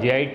JIT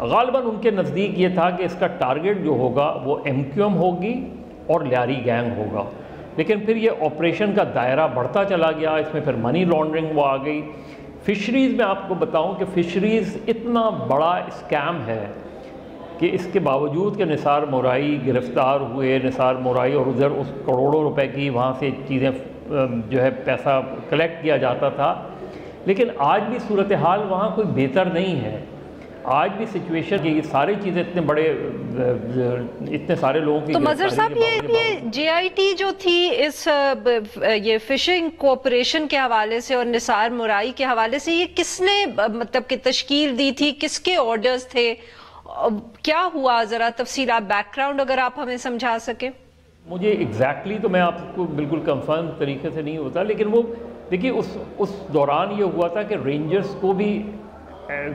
غالباً ان کے نزدیک یہ تھا کہ اس کا ٹارگٹ جو ہوگا وہ MQM ہوگی اور لیاری گینگ ہوگا، لیکن پھر یہ آپریشن کا دائرہ بڑھتا چلا گیا، اس میں پھر منی لانڈرنگ وہ آ گئی۔ فشریز میں آپ کو بتاؤں کہ فشریز اتنا بڑا اسکیم ہے کہ اس کے باوجود کہ نثار مورائی گرفتار ہوئے، نثار مورائی اور ادھر اس کروڑوں روپے کی وہاں سے چیزیں جو ہے پیسہ کلیکٹ کیا جاتا تھا، لیکن آج بھی صورتحال وہاں کوئی بہتر نہیں ہے۔ آج بھی سچویشن کہ یہ ساری چیزیں اتنے سارے لوگوں کی، تو مظہر صاحب یہ JIT جو تھی اس یہ فشنگ کوآپریشن کے حوالے سے اور نثار مورائی کے حوالے سے، یہ کس نے مطلب کہ تشکیل دی تھی، کس کے آرڈرز تھے، کیا ہوا؟ ذرا تفصیلات، بیک گراؤنڈ اگر آپ ہمیں سمجھا سکیں۔ مجھے ایگزیکٹلی تو میں آپ کو بالکل کنفرم طریقے سے نہیں ہوتا، لیکن وہ دیکھیے اس دوران یہ ہوا تھا کہ رینجرز کو بھی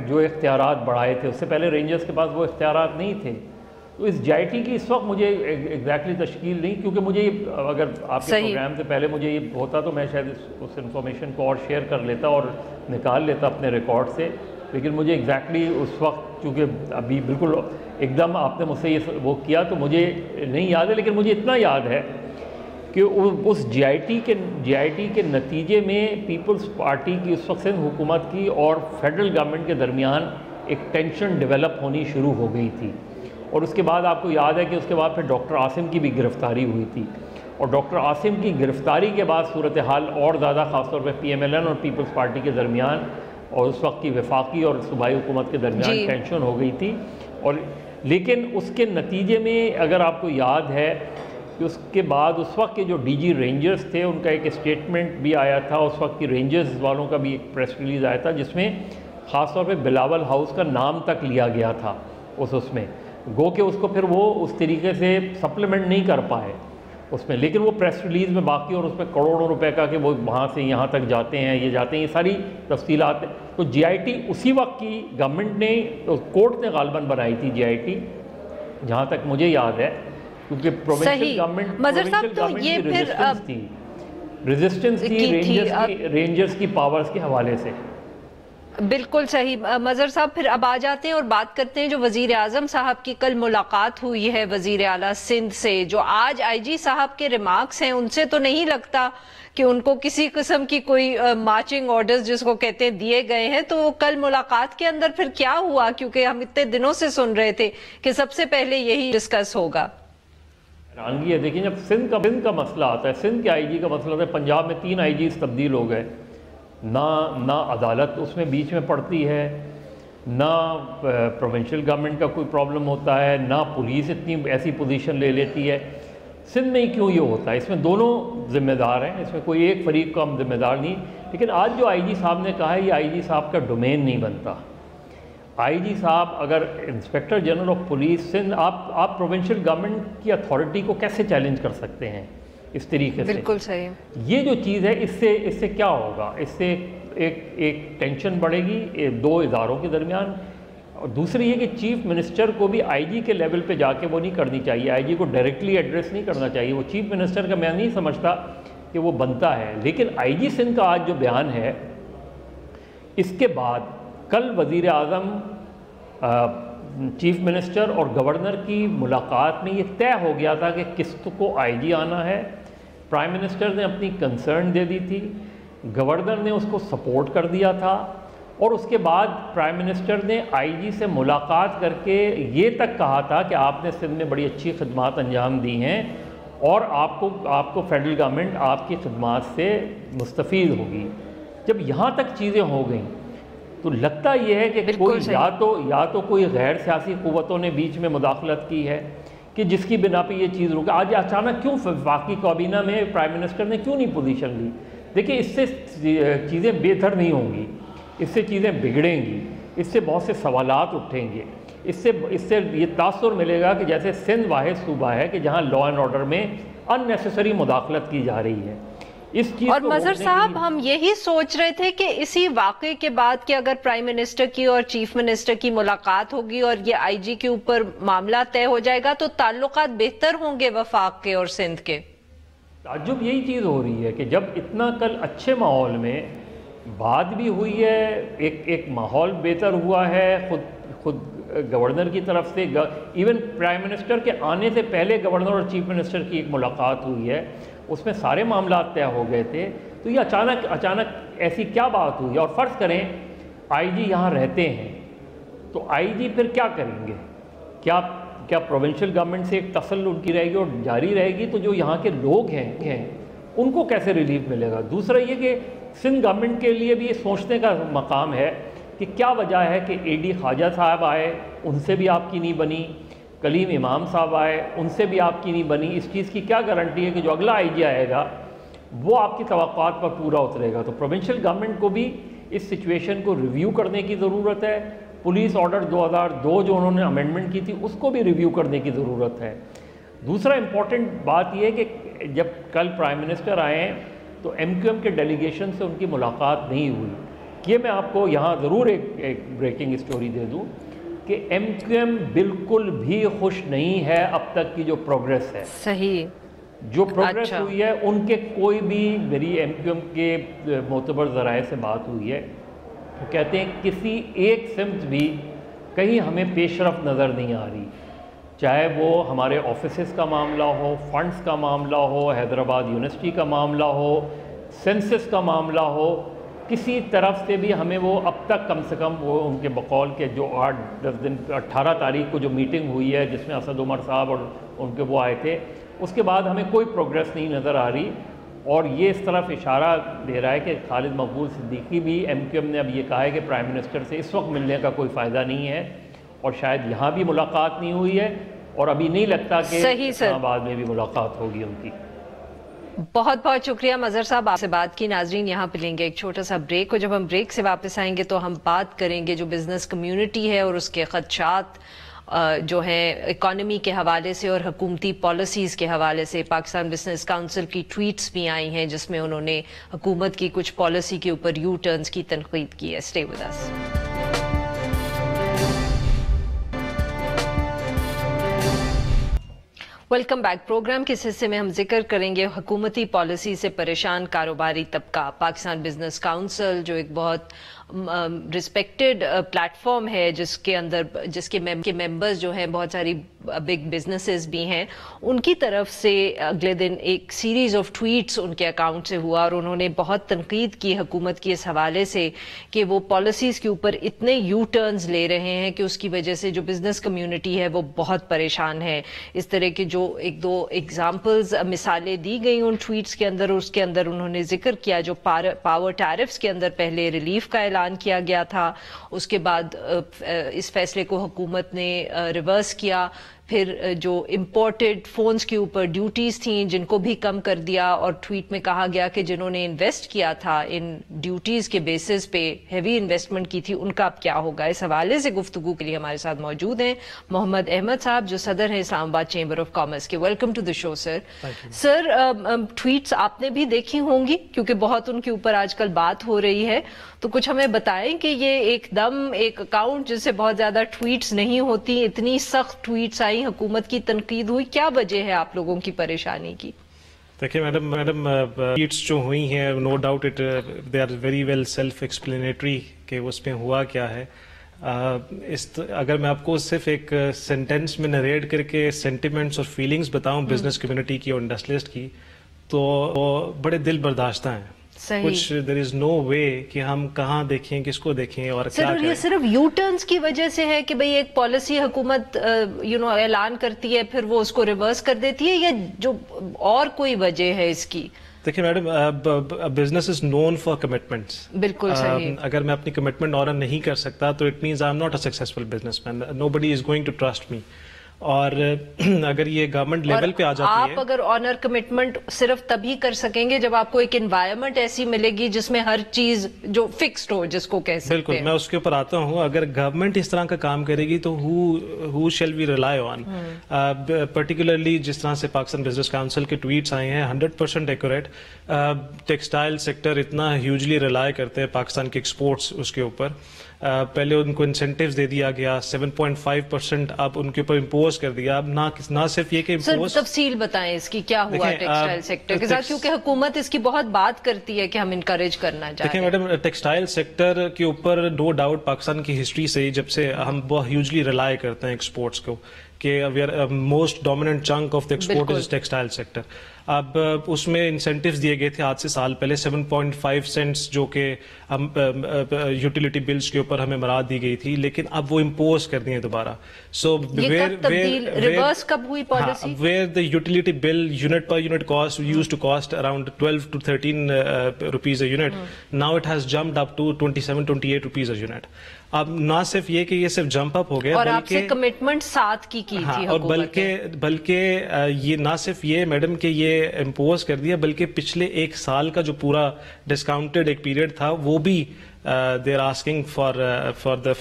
جو اختیارات بڑھائے تھے، اس سے پہلے رینجرز کے پاس وہ اختیارات نہیں تھے۔ تو اس JIT کی اس وقت مجھے ایگزیکٹلی تشکیل نہیں، کیونکہ مجھے یہ اگر آپ کے پروگرام سے پہلے مجھے یہ ہوتا تو میں شاید اس انفارمیشن کو اور شیئر کر لیتا اور نکال لیتا اپنے ریکارڈ سے، لیکن مجھے ایگزیکٹلی اس وقت چونکہ ابھی بالکل ایک دم آپ نے مجھ سے یہ وہ کیا تو مجھے نہیں یاد ہے، لیکن مجھے اتنا یاد ہے کہ اس JIT کے نتیجے میں پیپلز پارٹی کی اس وقت سندھ حکومت کی اور فیڈرل گورنمنٹ کے درمیان ایک ٹینشن ڈیولپ ہونی شروع ہو گئی تھی، اور اس کے بعد آپ کو یاد ہے کہ اس کے بعد پھر ڈاکٹر عاصم کی بھی گرفتاری ہوئی تھی، اور ڈاکٹر عاصم کی گرفتاری کے بعد صورتحال اور زیادہ خاص طور پہ PMLN اور پیپلز پارٹی کے درمیان اور اس وقت کی وفاقی اور صوبائی حکومت کے درمیان ٹینشن ہو گئی تھی۔ اور لیکن اس کے نتیجے میں اگر آپ کو یاد ہے کہ اس کے بعد اس وقت کے جو DG رینجرز تھے ان کا ایک اسٹیٹمنٹ بھی آیا تھا، اس وقت کی رینجرز والوں کا بھی ایک پریس ریلیز آیا تھا جس میں خاص طور پہ بلاول ہاؤس کا نام تک لیا گیا تھا اس میں، گو کہ اس کو پھر وہ اس طریقے سے سپلیمنٹ نہیں کر پائے اس میں، لیکن وہ پریس ریلیز میں باقی، اور اس میں کروڑوں روپے کا کہ وہ وہاں سے یہاں تک جاتے ہیں، یہ جاتے ہیں، یہ ساری تفصیلات۔ تو JIT اسی وقت کی گورنمنٹ نے، کورٹ نے غالباً بنائی تھی JIT، جہاں تک مجھے یاد ہے، کیونکہ پروونشل گورنمنٹ کی ریزسٹنس تھی رینجرز کی پاورز کے حوالے سے۔ بالکل صحیح مظہر صاحب، پھر اب آ جاتے ہیں اور بات کرتے ہیں جو وزیر اعظم صاحب کی کل ملاقات ہوئی ہے وزیر اعلیٰ سندھ سے، جو آج IG صاحب کے ریمارکس ہیں، ان سے تو نہیں لگتا کہ ان کو کسی قسم کی کوئی مارچنگ آرڈرز جس کو کہتے ہیں دیے گئے ہیں۔ تو کل ملاقات کے اندر پھر کیا ہوا؟ کیونکہ ہم اتنے دنوں سے سن رہے تھے کہ سب سے پہلے یہی ڈسکس ہوگا۔ حیرانگی ہے، دیکھیں جب سندھ کا مسئلہ آتا ہے، سندھ کے IG کا مسئلہ آتا ہے، پنجاب میں 3 IGs تبدیل ہو گئے، نہ عدالت اس میں بیچ میں پڑتی ہے، نہ پروونشل گورنمنٹ کا کوئی پرابلم ہوتا ہے، نہ پولیس اتنی ایسی پوزیشن لے لیتی ہے۔ سندھ میں ہی کیوں یہ ہوتا ہے؟ اس میں دونوں ذمہ دار ہیں، اس میں کوئی ایک فریق کا ذمہ دار نہیں۔ لیکن آج جو IG صاحب نے کہا ہے، یہ IG صاحب کا ڈومین نہیں بنتا۔ IG صاحب اگر inspector general of police Sindh, آپ پروونشل گورنمنٹ کی اتھارٹی کو کیسے چیلنج کر سکتے ہیں اس طریقے سے؟ بالکل صحیح۔ یہ جو چیز ہے اس سے کیا ہوگا؟ اس سے ایک ٹینشن بڑھے گی 2 اداروں کے درمیان، اور دوسری یہ کہ چیف منسٹر کو بھی IG کے لیول پہ جا کے وہ نہیں کرنی چاہیے، IG کو ڈائریکٹلی ایڈریس نہیں کرنا چاہیے، وہ چیف منسٹر کا میں نہیں سمجھتا کہ وہ بنتا ہے۔ لیکن IG سندھ کا آج جو بیان ہے، اس کے بعد کل وزیر اعظم، چیف منسٹر اور گورنر کی ملاقات میں یہ طے ہو گیا تھا کہ کس کو IG آنا ہے۔ پرائم منسٹر نے اپنی کنسرن دے دی تھی، گورنر نے اس کو سپورٹ کر دیا تھا، اور اس کے بعد پرائم منسٹر نے IG سے ملاقات کر کے یہ تک کہا تھا کہ آپ نے سندھ میں بڑی اچھی خدمات انجام دی ہیں، اور آپ کو فیڈرل گورنمنٹ آپ کی خدمات سے مستفید ہوگی۔ جب یہاں تک چیزیں ہو گئیں تو لگتا یہ ہے کہ کوئی یا تو کوئی غیر سیاسی قوتوں نے بیچ میں مداخلت کی ہے کہ جس کی بنا پہ یہ چیز رکا۔ آج اچانک کیوں وفاقی کابینہ میں پرائم منسٹر نے کیوں نہیں پوزیشن لی؟ دیکھیں اس سے چیزیں بہتر نہیں ہوں گی، اس سے چیزیں بگڑیں گی، اس سے بہت سے سوالات اٹھیں گے، اس سے یہ تاثر ملے گا کہ جیسے سندھ واحد صوبہ ہے کہ جہاں لا اینڈ آرڈر میں ان نیسیسری مداخلت کی جا رہی ہے۔ اور مظہر صاحب ہم یہی سوچ رہے تھے کہ اسی واقعے کے بعد کہ اگر پرائم منسٹر کی اور چیف منسٹر کی ملاقات ہوگی اور یہ IG کے اوپر معاملہ طے ہو جائے گا تو تعلقات بہتر ہوں گے وفاق کے اور سندھ کے۔ تعجب یہی چیز ہو رہی ہے کہ جب اتنا کل اچھے ماحول میں بات بھی ہوئی ہے، ایک ماحول بہتر ہوا ہے، خود گورنر کی طرف سے، ایون پرائم منسٹر کے آنے سے پہلے گورنر اور چیف منسٹر کی ایک ملاقات ہوئی ہے، اس میں سارے معاملات طے ہو گئے تھے. تو یہ اچانک ایسی کیا بات ہوئی؟ اور فرض کریں آئی جی یہاں رہتے ہیں تو آئی جی پھر کیا کریں گے؟ کیا پروونشل گورنمنٹ سے ایک تسل ان کی رہے گی اور جاری رہے گی؟ تو جو یہاں کے لوگ ہیں ان کو کیسے ریلیف ملے گا؟ دوسرا یہ کہ سندھ گورنمنٹ کے لیے بھی یہ سوچنے کا مقام ہے کہ کیا وجہ ہے کہ اے ڈی خواجہ صاحب آئے، ان سے بھی آپ کی نہیں بنی، کلیم امام صاحب آئے، ان سے بھی آپ کی نہیں بنی. اس چیز کی کیا گارنٹی ہے کہ جو اگلا آئی جی آئے گا وہ آپ کی توقعات پر پورا اترے گا؟ تو پروونشل گورنمنٹ کو بھی اس سچویشن کو ریویو کرنے کی ضرورت ہے. پولیس آرڈر 2002 جو انہوں نے امینڈمنٹ کی تھی اس کو بھی ریویو کرنے کی ضرورت ہے. دوسرا امپورٹنٹ بات یہ ہے کہ جب کل پرائم منسٹر آئے ہیں تو ایم کیو ایم کے ڈیلیگیشن سے ان کی ملاقات نہیں ہوئی. یہ میں آپ کو یہاں ضرور ایک بریکنگ اسٹوری دے دوں کہ ایم کیو ایم بالکل بھی خوش نہیں ہے اب تک کی جو پروگریس ہے. صحیح جو پروگریس ہوئی ہے ان کے کوئی بھی، میری ایم کیو ایم کے معتبر ذرائع سے بات ہوئی ہے، وہ کہتے ہیں کسی ایک سمت بھی کہیں ہمیں پیش رفت نظر نہیں آ رہی، چاہے وہ ہمارے آفیسز کا معاملہ ہو، فنڈز کا معاملہ ہو، حیدرآباد یونیورسٹی کا معاملہ ہو، سینسس کا معاملہ ہو، کسی طرف سے بھی ہمیں وہ اب تک کم سے کم وہ ان کے بقول کے جو 8-10 دن 18 تاریخ کو جو میٹنگ ہوئی ہے جس میں اسد عمر صاحب اور ان کے وہ آئے تھے، اس کے بعد ہمیں کوئی پروگریس نہیں نظر آ رہی. اور یہ اس طرف اشارہ دے رہا ہے کہ خالد مقبول صدیقی بھی، ایم کیو ایم نے اب یہ کہا ہے کہ پرائم منسٹر سے اس وقت ملنے کا کوئی فائدہ نہیں ہے، اور شاید یہاں بھی ملاقات نہیں ہوئی ہے، اور ابھی نہیں لگتا کہ اسلام آباد میں بھی ملاقات ہوگی ان کی. بہت بہت شکریہ مظہر صاحب، آپ سے بات کی. ناظرین یہاں پہ لیں گے ایک چھوٹا سا بریک، اور جب ہم بریک سے واپس آئیں گے تو ہم بات کریں گے جو بزنس کمیونٹی ہے اور اس کے خدشات جو ہیں اکانومی کے حوالے سے اور حکومتی پالیسیز کے حوالے سے. پاکستان بزنس کاؤنسل کی ٹویٹس بھی آئی ہیں جس میں انہوں نے حکومت کی کچھ پالیسی کے اوپر یو ٹرنز کی تنقید کی ہے. Stay with us. Welcome back. Program کے اس حصے میں ہم ذکر کریں گے حکومتی پالیسی سے پریشان کاروباری طبقہ. پاکستان بزنس کاؤنسل جو ایک بہت ریسپیکٹڈ پلیٹ فارم ہے جس کے ممبرز جو ہیں بہت ساری بگ بزنسز بھی ہیں، ان کی طرف سے اگلے دن ایک سیریز آف ٹویٹس ان کے اکاؤنٹ سے ہوا، اور انہوں نے بہت تنقید کی حکومت کی اس حوالے سے کہ وہ پالیسیز کے اوپر اتنے یو ٹرنز لے رہے ہیں کہ اس کی وجہ سے جو بزنس کمیونٹی ہے وہ بہت پریشان ہے. اس طرح کے جو ایک دو ایگزامپلز مثالیں دی گئی ان ٹویٹس کے اندر، اس کے اندر انہوں نے ذکر کیا جو پاور ٹیرفز کے اندر پہلے ریلیف کا اعلان کیا گیا تھا، اس کے بعد اس فیصلے کو حکومت نے ریورس کیا، پھر جو امپورٹڈ فونز کے اوپر ڈیوٹیز تھیں جن کو بھی کم کر دیا، اور ٹویٹ میں کہا گیا کہ جنہوں نے انویسٹ کیا تھا ان ڈیوٹیز کے بیسس پہ، ہیوی انویسٹمنٹ کی تھی، ان کا اب کیا ہوگا. اس حوالے سے گفتگو کے لیے ہمارے ساتھ موجود ہیں محمد احمد صاحب جو صدر ہیں Islamabad chamber of commerce کے. Welcome to the show sir. Sir tweets آپ نے بھی دیکھی ہوں گی کیونکہ بہت ان کے اوپر آج کل بات ہو رہی ہے، تو کچھ ہمیں بتائیں کہ یہ ایک دم ایک اکاؤنٹ جس سے بہت زیادہ ٹویٹس نہیں ہوتی، اتنی سخت ٹویٹس آئی، حکومت کی تنقید ہوئی، کیا وجہ ہے آپ لوگوں کی پریشانی کی؟ دیکھیں میڈم ٹویٹس جو ہوئی ہیں no doubt they are very well self explanatory کہ اس میں ہوا کیا ہے. اگر میں آپ کو صرف ایک سینٹینس میں نریٹ کر کے سینٹیمنٹس اور فیلنگز بتاؤں بزنس کمیونٹی کی اور انڈسٹریلسٹ کی، تو وہ بڑے دل برداشتہ ہیں. کچھ دیر از نو وے کہ ہم کہاں دیکھیں، کس کو دیکھیں اور کیا کریں. یہ صرف یو ٹرنز کی وجہ سے ہے کہ بھئی ایک پالیسی حکومت اعلان کرتی ہے پھر وہ اس کو ریورس کر دیتی ہے، یا جو اور کوئی وجہ ہے اس کی؟ دیکھیں madam, business is known for commitments. بالکل صحیح. اگر میں اپنی کمٹمنٹ آنر نہیں کر سکتا تو it means I am not a successful businessman. Nobody is going to trust me. اور اگر یہ گورنمنٹ لیول پہ آ جاتی ہے، آپ اگر آنر کمٹمنٹ صرف تبھی کر سکیں گے جب آپ کو ایک انوائرمنٹ ایسی ملے گی جس میں ہر چیز جو فکسڈ ہو، جس کو کہہ سکتے ہیں. بالکل، میں اس کے اوپر آتا ہوں. اگر گورنمنٹ اس طرح کا کام کرے گی تو who shall we rely on؟ Particularly جس طرح سے پاکستان بزنس کاؤنسل کے ٹویٹس آئے ہیں 100% ایکوریٹ. ٹیکسٹائل سیکٹر اتنا ہیوجلی ریلائی کرتے ہیں پاکستان کے ایکسپورٹس اس کے اوپر. پہلے ان کو انسینٹیوز دے دیا گیا، 7.5% اب ان کے اوپر امپوز امپوز کر دیا. اب نہ صرف یہ کہ امپوز, تفصیل بتائیں اس کی, کیا ہوا ٹیکسٹائل سیکٹر کے ساتھ, کیونکہ حکومت اس کی بہت بات کرتی ہے کہ ہم انکریج کرنا چاہتے ہیں. دیکھیں میڈم, ٹیکسٹائل سیکٹر کے اوپر نو ڈاؤٹ پاکستان کی ہسٹری سے جب سے ہم بہت ہیوجلی ریلائی کرتے ہیں ایکسپورٹس کو, کہ we are most dominant chunk of the export is textile sector. اب اس میں انسینٹیوز دیے گئے تھے آج سے سال پہلے 7.5 سینٹس جو کہ ہم یوٹیلیٹی بلز کے اوپر ہمیں مراد دی گئی تھی, لیکن اب وہ امپوز کر دی ہیں دوبارہ. سو ریورس کب ہوئی policy, where the utility bill unit per unit cost use to cost around 12 to 13 rupees a unit, now it has jumped up to 27-28 rupees a unit. اب نہ صرف یہ کہ یہ صرف جمپ اپ ہو گیا, اور آپ سے کمٹمنٹ 7 کی تھی, اور بلکہ یہ نہ صرف یہ میڈم کہ یہ امپوز کر دیا, بلکہ پچھلے ایک سال کا جو پورا ڈسکاؤنٹڈ ایک پیریڈ تھا وہ بھی they are asking for the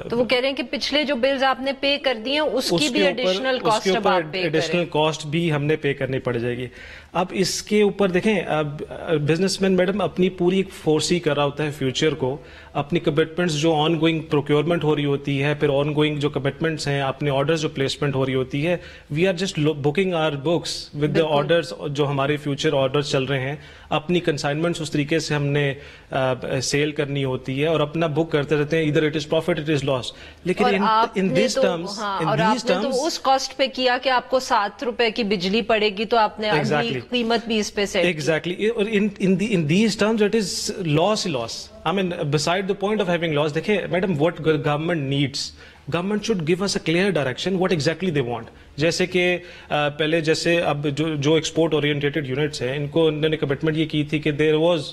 تو وہ کہہ رہے ہیں کہ پچھلے جو بلز آپ نے پے کر دیے ہیں اس کی بھی ایڈیشنل کاسٹ اب آپ پے کریں, ایڈیشنل کاسٹ بھی ہم نے پے کرنی پڑ جائے گی. اب اس کے اوپر دیکھیں, اب بزنس مین میڈم اپنی پوری فورسی کر رہا ہوتا ہے فیوچر کو, اپنی کمٹمنٹس جو آن گوئنگ پروکیورمنٹ ہو رہی ہوتی ہے, پھر آن گوئنگ جو کمٹمنٹس ہیں, اپنے آرڈرز جو پلیسمنٹ ہو رہی ہوتی ہے, we are just booking our books with the orders جو ہمارے فیوچر آرڈرز چل رہے ہیں. اپنی کنسائنمنٹس اس طریقے سے ہم نے سیل کرنی ہوتی ہے اور اپنا بک کرتے رہتے ہیں, ادھر it is profit it is loss. لیکن ان دیز ٹرمز تو اس کاسٹ پہ کیا کہ آپ کو 7 روپے کی بجلی پڑے گی, تو آپ نے اگلی قیمت بھی اس پہ set. Exactly, in these terms it is loss. I mean, beside the point of having loss, دیکھیں madam, what government needs, government should give us a clear direction what exactly they want. جیسے کہ پہلے جیسے اب جو export oriented units ہیں, ان کو انہوں نے کمٹمنٹ یہ کی تھی کہ there was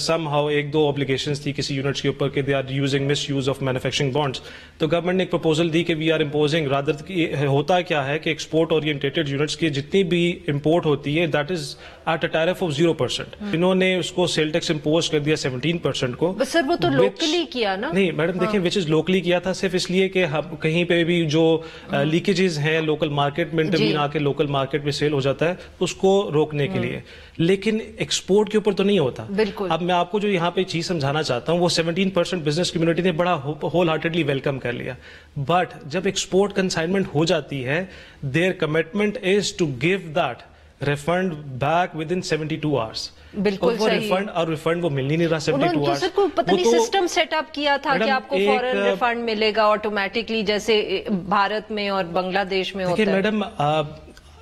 somehow 1-2 obligations تھی کسی یونٹس کے اوپر کہ they are using misuse of manufacturing bonds. تو گورنمنٹ نے ایک پرپوزل دی کہ وی آر امپوزنگ رادر, ہوتا کیا ہے کہ ایکسپورٹ اورینٹیڈ یونٹس کی جتنی بھی امپورٹ ہوتی ہے that is at a tariff of 0%. انہوں نے اس کو سیل ٹیکس امپوز کر دیا 17% کو. سر وہ تو لوکلی کیا نا. نہیں میڈم دیکھیں, وچ از لوکلی کیا تھا صرف اس لیے کہ کہیں پہ بھی جو لیکیجز ہیں لوکل مارکیٹ میں انٹروین آ کے لوکل مارکیٹ میں سیل ہو جاتا ہے, اس کو روکنے کے لیے. لیکن ایکسپورٹ کے اوپر تو نہیں ہوتا. اب میں آپ کو جو یہاں پہ چیز سمجھانا چاہتا ہوں, وہ 17% بزنس کمیونٹی نے بڑا ہول ہارٹیڈلی ویلکم کر لیا. بٹ جب ایکسپورٹ کنسائنمنٹ ہو جاتی ہے, their commitment is to give that refund back within 72 hours. بالکل صحیح. اور ریفنڈ وہ مل نہیں رہا 72 hours. سر کو پتہ نہیں سسٹم سیٹ اپ کیا تھا کہ آپ کو فوراً ریفنڈ ملے گا آٹومیٹکلی, جیسے بھارت میں اور بنگلہ دیش میں ہوتا ہے. میڈم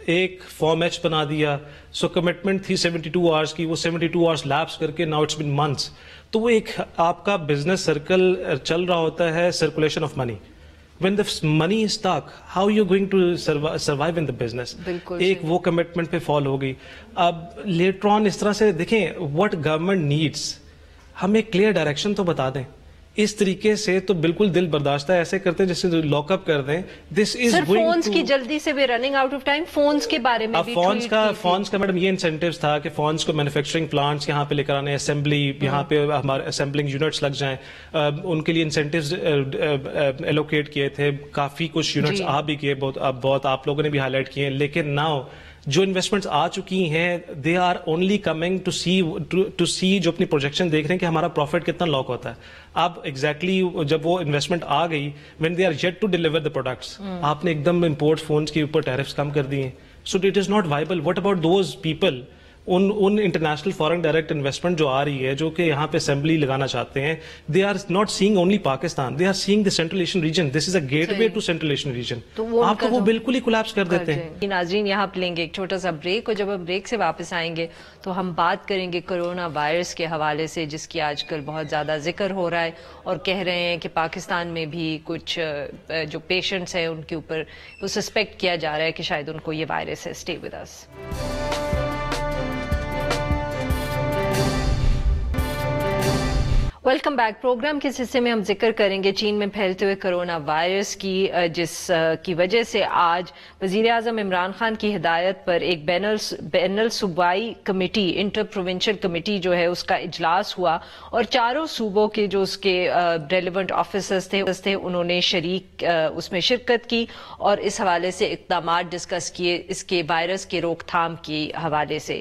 ایک فارم ایچ بنا دیا, سو کمٹمنٹ تھی 72 hours کی, وہ 72 hours لیپس کر کے ناؤ اٹس بین منتھس. تو وہ ایک آپ کا بزنس سرکل چل رہا ہوتا ہے, circulation of money. When the money is stuck, how are you going to survive in the business? ایک وہ کمٹمنٹ پہ فال ہو گئی. اب لیٹر آن اس طرح سے دیکھیں, what government needs, ہمیں کلیئر ڈائریکشن تو بتا دیں. اس طریقے سے تو بالکل دل برداشتہ ایسے کرتے ہیں جیسے لاک اپ کر دیں. This is going to, phones کی جلدی سے we running out of time. Phones کے بارے میں بھی فونز کا میڈم یہ انسینٹیوز تھا کہ فونز کو مینوفیکچرنگ پلانٹس یہاں پہ لے کر آنے, اسمبلی یہاں پہ ہمارے اسمبلنگ یونٹس لگ جائیں, ان کے لیے انسینٹیوز ایلوکیٹ کیے تھے. کافی کچھ یونٹس آ بھی کیے, بہت آپ لوگوں نے بھی ہائی لائٹ کیے. لیکن ناؤ جو انویسٹمنٹس آ چکی ہیں, they are only coming to see جو اپنی پروجیکشن دیکھ رہے ہیں کہ ہمارا پروفٹ کتنا لاک ہوتا ہے. اب ایگزیکٹلی جب وہ انویسٹمنٹ آ گئی, when they are yet to deliver the products, آپ نے ایک دم امپورٹ فونس کے اوپر ٹیرفس کم کر دیے. So it is not viable. What about those people, in international foreign direct investment جو آ رہی ہے, جو کہ یہاں پہ اسمبلی لگانا چاہتے ہیں, they are not seeing only Pakistan, they are seeing the central Asian region. This is a gateway to central Asian region. آپ کو وہ بالکل ہی کولیپس کر دیتے ہیں. ناظرین یہاں پہ لیں گے ایک چھوٹا سا بریک, اور جب ہم بریک سے واپس آئیں گے تو ہم بات کریں گے کرونا وائرس کے حوالے سے, جس کی آج کل بہت زیادہ ذکر ہو رہا ہے, اور کہہ رہے ہیں کہ پاکستان میں بھی کچھ جو پیشنٹس ہیں ان کے اوپر وہ سسپیکٹ کیا جا رہا ہے کہ شاید ان کو یہ وائرس ہے. Stay with us. Welcome back. Program کے حصے میں ہم ذکر کریں گے چین میں پھیلتے ہوئے کرونا وائرس کی, جس کی وجہ سے آج وزیر اعظم عمران خان کی ہدایت پر ایک بین الصوبائی کمیٹی, انٹر پروونشل کمیٹی جو ہے, اس کا اجلاس ہوا, اور چاروں صوبوں کے جو اس کے ریلیونٹ آفیسرز تھے انہوں نے اس میں شرکت کی اور اس حوالے سے اقدامات ڈسکس کیے اس کے وائرس کے روک تھام کے حوالے سے.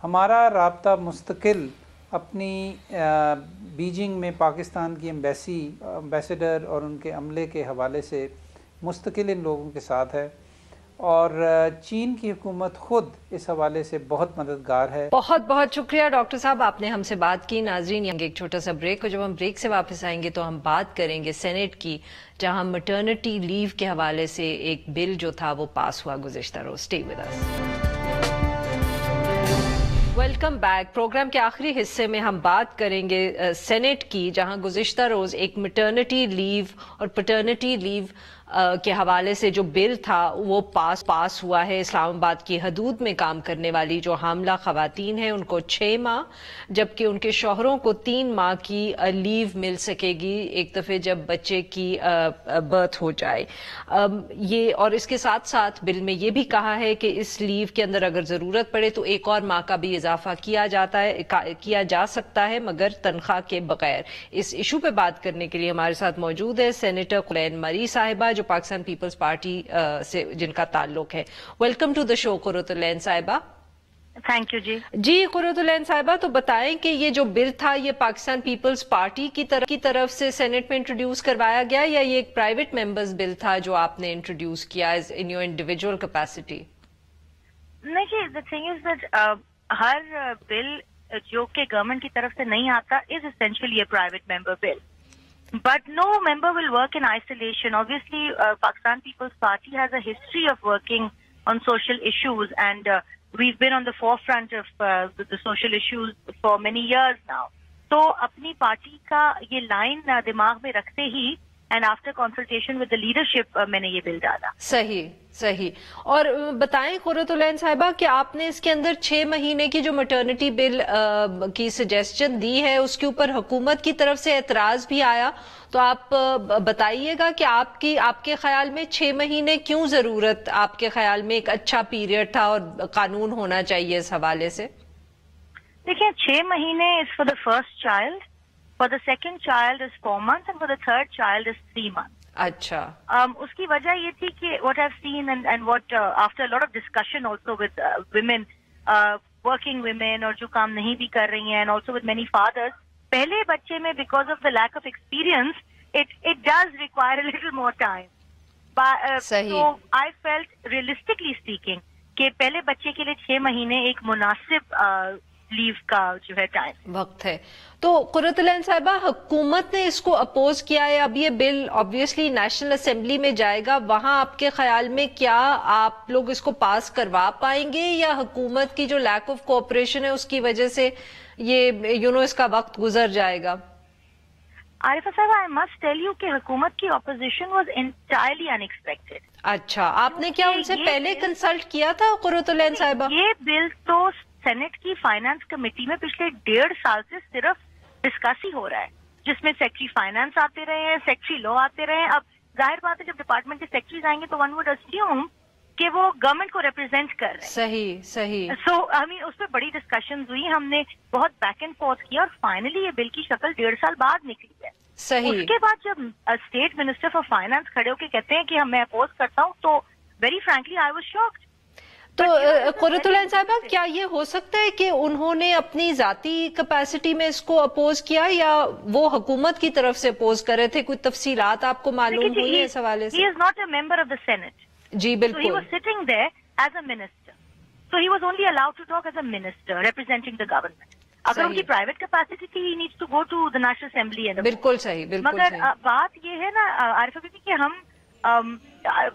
ہمارا رابطہ مستقل اپنی بیجنگ میں پاکستان کی ایمبیسیڈر اور ان کے عملے کے حوالے سے مستقل ان لوگوں کے ساتھ ہے، اور چین کی حکومت خود اس حوالے سے بہت مددگار ہے۔ بہت بہت شکریہ ڈاکٹر صاحب، آپ نے ہم سے بات کی۔ ناظرین، ایک چھوٹا سا بریک، اور جب ہم بریک سے واپس آئیں گے تو ہم بات کریں گے سینیٹ کی، جہاں مٹرنٹی لیو کے حوالے سے ایک بل جو تھا وہ پاس ہوا گزشتہ روز۔ Stay with us. Welcome back. Program کے آخری حصے میں ہم بات کریں گے سینیٹ کی، جہاں گزشتہ روز ایک مٹرنٹی لیو اور پیٹرنٹی لیو کے حوالے سے جو بل تھا وہ پاس ہوا ہے۔ اسلام آباد کی حدود میں کام کرنے والی جو حاملہ خواتین ہیں ان کو 6 ماہ جبکہ ان کے شوہروں کو 3 ماہ کی لیو مل سکے گی ایک دفعہ جب بچے کی برتھ ہو جائے۔ یہ اور اس کے ساتھ ساتھ بل میں یہ بھی کہا ہے کہ اس لیو کے اندر اگر ضرورت پڑے تو 1 اور ماہ کا بھی اضافہ کیا جا سکتا ہے، مگر تنخواہ کے بغیر۔ اس ایشو پہ بات کرنے کے لیے ہمارے ساتھ موجود ہے سینیٹر قرۃ مری صاحبہ، جو پاکستان پیپلز پارٹی سے جن کا تعلق ہے۔ ویلکم ٹو دا شو قرۃ صاحبہ۔ تھینک یو جی قرۃ صاحبہ، تو بتائیں کہ یہ جو بل تھا یہ پاکستان پیپلز پارٹی کی طرف سے سینٹ میں انٹروڈیوس کروایا گیا یا یہ ایک پرائیویٹ ممبرز بل تھا جو آپ نے انٹروڈیوس کیا ان یور انڈیویجول کیپیسٹی؟ نہیں، the thing is that ہر بل جو کہ گورنمنٹ کی طرف سے نہیں آتا is essentially a private member bill. But no member will work in isolation. Obviously, Pakistan People's Party has a history of working on social issues, and we've been on the forefront of the social issues for many years now. So, اپنی party کا یہ line دماغ میں رکھتے ہی and after consultation with the leadership میں نے یہ بل ڈالا۔ صحیح۔ اور بتائیں قرۃ صاحبہ کہ آپ نے اس کے اندر 6 مہینے کی جو میٹرنٹی بل کی سجیسشن دی ہے اس کے اوپر حکومت کی طرف سے اعتراض بھی آیا، تو آپ بتائیے گا کہ آپ کے خیال میں 6 مہینے کیوں ضرورت، آپ کے خیال میں ایک اچھا پیریڈ تھا اور قانون ہونا چاہیے اس حوالے سے؟ دیکھیں، 6 مہینے is for the first child. For the second child is 4 months and for the third child is 3 months. اچھا۔ اس کی وجہ یہ تھی کہ what I've seen and what after a lot of discussion also with women, working women اور جو کام نہیں بھی کر رہی ہیں and also with many fathers, پہلے بچے میں because of the lack of experience it does require a little more time. So I felt realistically speaking کہ پہلے بچے کے لیے 6 مہینے ایک مناسب لیو کا جو ہے ٹائم وقت ہے۔ تو قرۃ صاحبہ، حکومت نے اس کو اپوز کیا ہے، اب یہ بل آبویسلی نیشنل اسمبلی میں جائے گا، وہاں آپ کے خیال میں کیا آپ لوگ اس کو پاس کروا پائیں گے یا حکومت کی جو لیک آف کوآپریشن ہے اس کی وجہ سے یہ اس کا وقت گزر جائے گا؟ عارفہ صاحب، I must tell you کہ حکومت کی اپوزیشن was entirely unexpected. اچھا، آپ نے کیا ان سے پہلے کنسلٹ کیا تھا قرۃ صاحبہ؟ یہ بل تو سینٹ کی فائنانس کمیٹی میں پچھلے 1.5 سال سے صرف ڈسکس ہی ہو رہا ہے، جس میں سیکٹری فائنانس آتے رہے ہیں، سیکٹری لا آتے رہے ہیں۔ اب ظاہر بات ہے جب ڈپارٹمنٹ کے سیکٹریز آئیں گے تو ون وڈ اسیوم کہ وہ گورنمنٹ کو ریپرزینٹ کر رہے ہیں۔ صحیح۔ سو اس پہ بڑی ڈسکشنز ہوئی، ہم نے بہت بیک اینڈ فورتھ کیا اور فائنلی یہ بل کی شکل 1.5 سال بعد نکلی ہے۔ صحیح۔ اس کے بعد جب اسٹیٹ منسٹر فار فائنانس کھڑے ہو کے کہتے ہیں کہ میں اپوز کرتا ہوں تو very frankly I was shocked. تو قرۃ صاحبہ، کیا یہ ہو سکتا ہے کہ انہوں نے اپنی ذاتی کیپیسٹی میں اس کو اپوز کیا یا وہ حکومت کی طرف سے اپوز کر رہے تھے؟ کوئی تفصیلات آپ کو معلوم ہوئی ہے اس حوالے سے؟ He is not a member of the Senate. جی بالکل۔ So he was sitting there as a minister. So he was only allowed to talk as a minister representing the government. اگر ان کی پرائیویٹ کیپیسٹی تھی he needs to go to the National Assembly. بالکل صحیح، بالکل صحیح۔ مگر بات یہ ہے نا عارفہ بیبی کہ ہم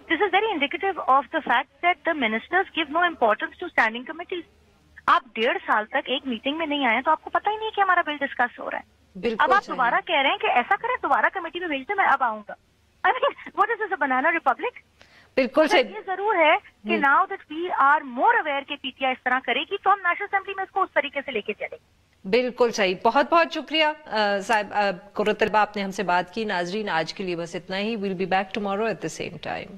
this is very indicative of the fact that the ministers give no importance to standing committees. آپ 1.5 سال تک ایک میٹنگ میں نہیں آئے تو آپ کو پتہ ہی نہیں کہ ہمارا بل ڈسکس ہو رہا ہے۔ اب آپ دوبارہ کہہ رہے ہیں کہ ایسا کریں، دوبارہ کمیٹی میں بھیج دیں، میں اب آؤں گا۔ I mean, what is this, a banana republic? بالکل صحیح۔ یہ ضرور ہے کہ now that we are more aware کہ پی ٹی آئی اس طرح کرے گی تو ہم نیشنل اسمبلی میں اس کو اس طریقے سے لے کے چلیں گے۔ بالکل صحیح، بہت بہت شکریہ صاحب قرۃ، آپ نے ہم سے بات کی۔ ناظرین، آج کے لیے بس اتنا ہی۔ We'll be back tomorrow at the same time.